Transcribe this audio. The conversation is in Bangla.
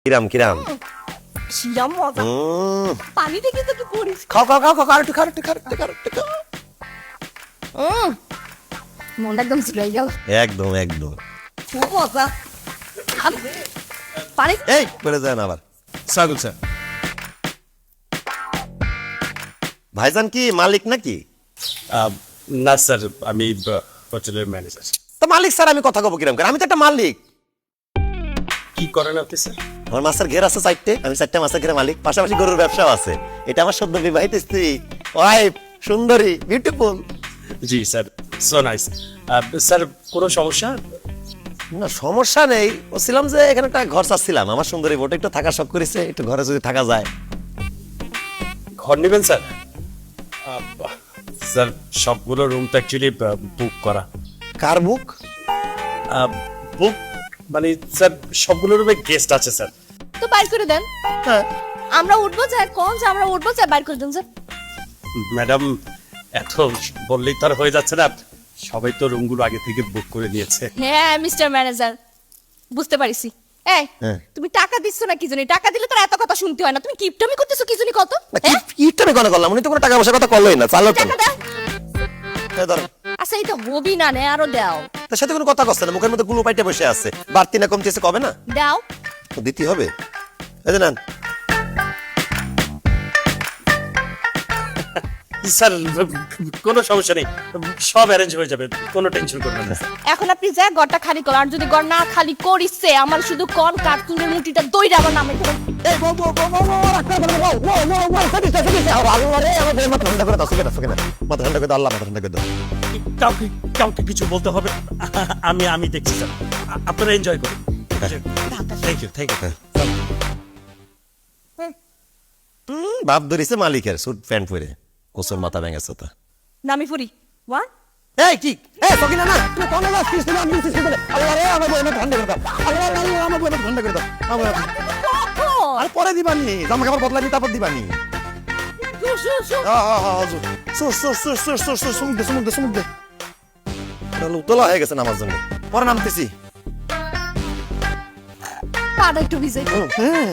কিরাম কিরাম শিরাম মজা পানি থেকে তো কি করিস খাও খাও খাও খাও আর একটু খাও একটু খাও একটু খাও একটু খাও মনটা একদম জুড়াই গেল একদম একদম খুব মজা পানি এই পড়ে যায় না আবার স্বাগত স্যার। ভাইজান কি মালিক নাকি? না স্যার, আমি হোটেলের ম্যানেজার। তো মালিক স্যার আমি কথা কব কিরাম করে? আমি তো একটা মালিক। কি করেন আপনি স্যার? আমার মাছের ঘের আছে চারটে, আমি চারটে মাছের ঘের মালিক, পাশাপাশি গরুর ব্যবসাও আছে। এটা আমার সদ্য বিবাহিত স্ত্রী, ওয়াইফ, সুন্দরী, বিউটিফুল। জি স্যার, সো নাইস। স্যার কোনো সমস্যা? না সমস্যা নেই, বলছিলাম যে এখানে একটা ঘর চাচ্ছিলাম, আমার সুন্দরী বোট একটু থাকা শখ করেছে, একটু ঘরে যদি থাকা যায়। ঘর নেবেন স্যার? স্যার সবগুলো রুম তো অ্যাকচুয়ালি বুক করা। কার বুক? বুক মানে স্যার সবগুলো রুমে গেস্ট আছে স্যার। তো বাইর করে দেন। হ্যাঁ আমরা উঠবো চাই কোন যে আমরা উঠবো চাই বাইর করে দেন স্যার। ম্যাডাম এত বললেই তো আর হয়ে যাচ্ছে না, সবাই তো রুমগুলো আগে থেকে বুক করে নিয়েছে। হ্যাঁ মিস্টার ম্যানেজার, বুঝতে পারিছি। এই হ্যাঁ। তুমি টাকা দিচ্ছ না কি জানি? টাকা দিলে তো এত কথা শুনতে হয় না। তুমি কিপটামি করতেছো কি জানি কত? না, কিপটা আমি কোনো করলাম, উনি তো কোনো টাকা পয়সার কথা করলোই না, চালো তো টাকা দাও। ধরো আচ্ছা এটা হবি না নে আরো দাও। তার সাথে কোনো কথা করছে না, মুখের মধ্যে গুলো পাইটে বসে আছে, বাড়তি না কমতেছে কবে না দাও। তো দিতে হবে। এই যে নেন। স্যার কোনো সমস্যা নেই, সব অ্যারেঞ্জ হয়ে যাবে, কোনো টেনশন করবেন না। এখন আপনি যা ঘরটা খালি করো, আর যদি ঘর না খালি করিছে আমার শুধু কোন কার্টুনের মুটিটা দইরা আমার নামে দেবেন। এই বউ বউ বউ বউ বউ রাখতে পারবে না, বউ বউ বউ বউ সেদিস সেদিস আল্লাহ রে আমাদের মাথা ঠান্ডা করে দাও, সুকে দাও সুকে দাও, মাথা ঠান্ডা করে দাও, আল্লাহ মাথা ঠান্ডা করে দাও। কাউকে কাউকে কিছু বলতে হবে না। আমি দেখছি স্যার, আপনারা এনজয় করুন। Thank you thank you. বাপ ধরিছে মালিকের স্যুট প্যান্ট পরে, কোসর মাথা ভেঙেছে তো। নামি ফুরি ওয়ান। এই কি এই সকিনা না তুই কোন লাস কিস তুমি আমি কিস করে আল্লাহ রে আমাদের মাথা ঠান্ডা করে দাও, আল্লাহ আল্লাহ আমাদের মাথা ঠান্ডা করে দাও। আর পরে দিবানি, জামা কাপড় বদলাবি তারপর দিবানি। উতলা হয়ে গেছে নামার জন্য, পরে নামতেছি। পাটা একটু ভিজে। হ্যাঁ